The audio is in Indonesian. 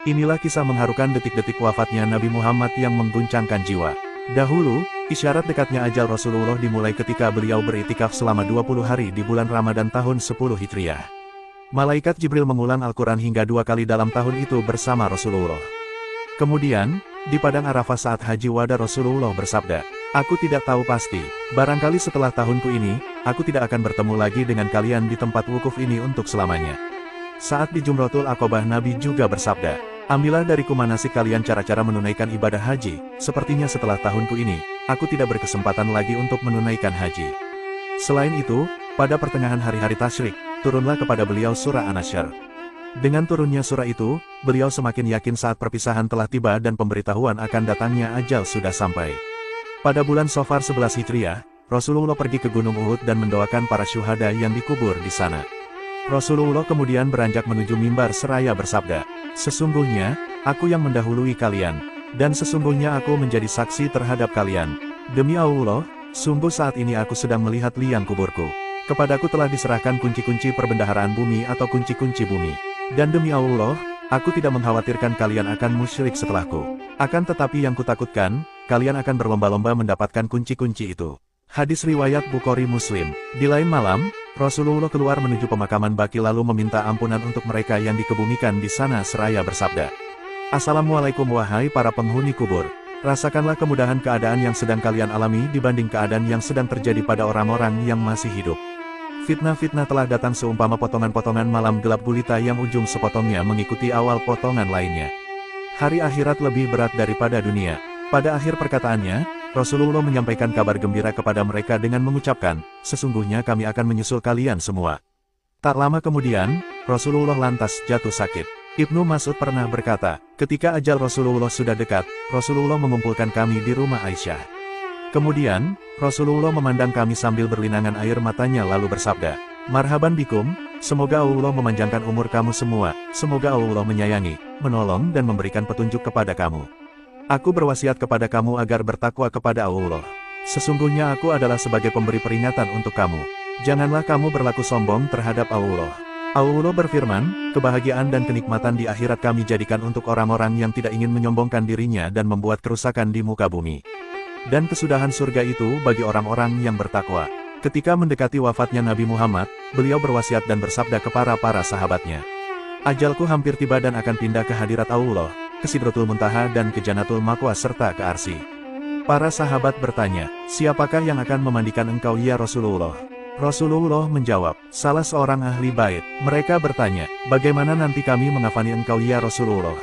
Inilah kisah mengharukan detik-detik wafatnya Nabi Muhammad yang mengguncangkan jiwa. Dahulu, isyarat dekatnya ajal Rasulullah dimulai ketika beliau beriktikaf selama 20 hari di bulan Ramadan tahun 10 Hijriah. Malaikat Jibril mengulang Al-Quran hingga 2 kali dalam tahun itu bersama Rasulullah. Kemudian, di Padang Arafah saat Haji Wada Rasulullah bersabda, "Aku tidak tahu pasti, barangkali setelah tahunku ini, aku tidak akan bertemu lagi dengan kalian di tempat wukuf ini untuk selamanya." Saat di Jumratul Aqobah Nabi juga bersabda, "Ambillah dariku manasik kalian cara-cara menunaikan ibadah haji, sepertinya setelah tahunku ini, aku tidak berkesempatan lagi untuk menunaikan haji." Selain itu, pada pertengahan hari-hari tasyrik, turunlah kepada beliau surah An-Nasyr. Dengan turunnya surah itu, beliau semakin yakin saat perpisahan telah tiba dan pemberitahuan akan datangnya ajal sudah sampai. Pada bulan Safar 11 Hijriah, Rasulullah pergi ke Gunung Uhud dan mendoakan para syuhada yang dikubur di sana. Rasulullah kemudian beranjak menuju mimbar seraya bersabda, "Sesungguhnya, aku yang mendahului kalian, dan sesungguhnya aku menjadi saksi terhadap kalian. Demi Allah, sungguh saat ini aku sedang melihat liang kuburku. Kepadaku telah diserahkan kunci-kunci perbendaharaan bumi atau kunci-kunci bumi. Dan demi Allah, aku tidak mengkhawatirkan kalian akan musyrik setelahku. Akan tetapi yang kutakutkan, kalian akan berlomba-lomba mendapatkan kunci-kunci itu." Hadis riwayat Bukhari Muslim. Di lain malam, Rasulullah keluar menuju pemakaman Baqi lalu meminta ampunan untuk mereka yang dikebumikan di sana seraya bersabda, "Assalamualaikum wahai para penghuni kubur. Rasakanlah kemudahan keadaan yang sedang kalian alami dibanding keadaan yang sedang terjadi pada orang-orang yang masih hidup. Fitnah-fitnah telah datang seumpama potongan-potongan malam gelap gulita yang ujung sepotongnya mengikuti awal potongan lainnya. Hari akhirat lebih berat daripada dunia." Pada akhir perkataannya, Rasulullah menyampaikan kabar gembira kepada mereka dengan mengucapkan, "Sesungguhnya kami akan menyusul kalian semua." Tak lama kemudian, Rasulullah lantas jatuh sakit. Ibnu Mas'ud pernah berkata, ketika ajal Rasulullah sudah dekat, Rasulullah mengumpulkan kami di rumah Aisyah. Kemudian, Rasulullah memandang kami sambil berlinangan air matanya lalu bersabda, "Marhaban bikum, semoga Allah memanjangkan umur kamu semua, semoga Allah menyayangi, menolong dan memberikan petunjuk kepada kamu. Aku berwasiat kepada kamu agar bertakwa kepada Allah. Sesungguhnya aku adalah sebagai pemberi peringatan untuk kamu. Janganlah kamu berlaku sombong terhadap Allah. Allah berfirman, kebahagiaan dan kenikmatan di akhirat kami jadikan untuk orang-orang yang tidak ingin menyombongkan dirinya dan membuat kerusakan di muka bumi. Dan kesudahan surga itu bagi orang-orang yang bertakwa." Ketika mendekati wafatnya Nabi Muhammad, beliau berwasiat dan bersabda kepada para sahabatnya, "Ajalku hampir tiba dan akan pindah ke hadirat Allah, ke Sidratul Muntaha dan ke Jannatul Ma'wa serta ke Arsy." Para sahabat bertanya, "Siapakah yang akan memandikan engkau ya Rasulullah?" Rasulullah menjawab, "Salah seorang ahli bait." Mereka bertanya, "Bagaimana nanti kami mengafani engkau ya Rasulullah?"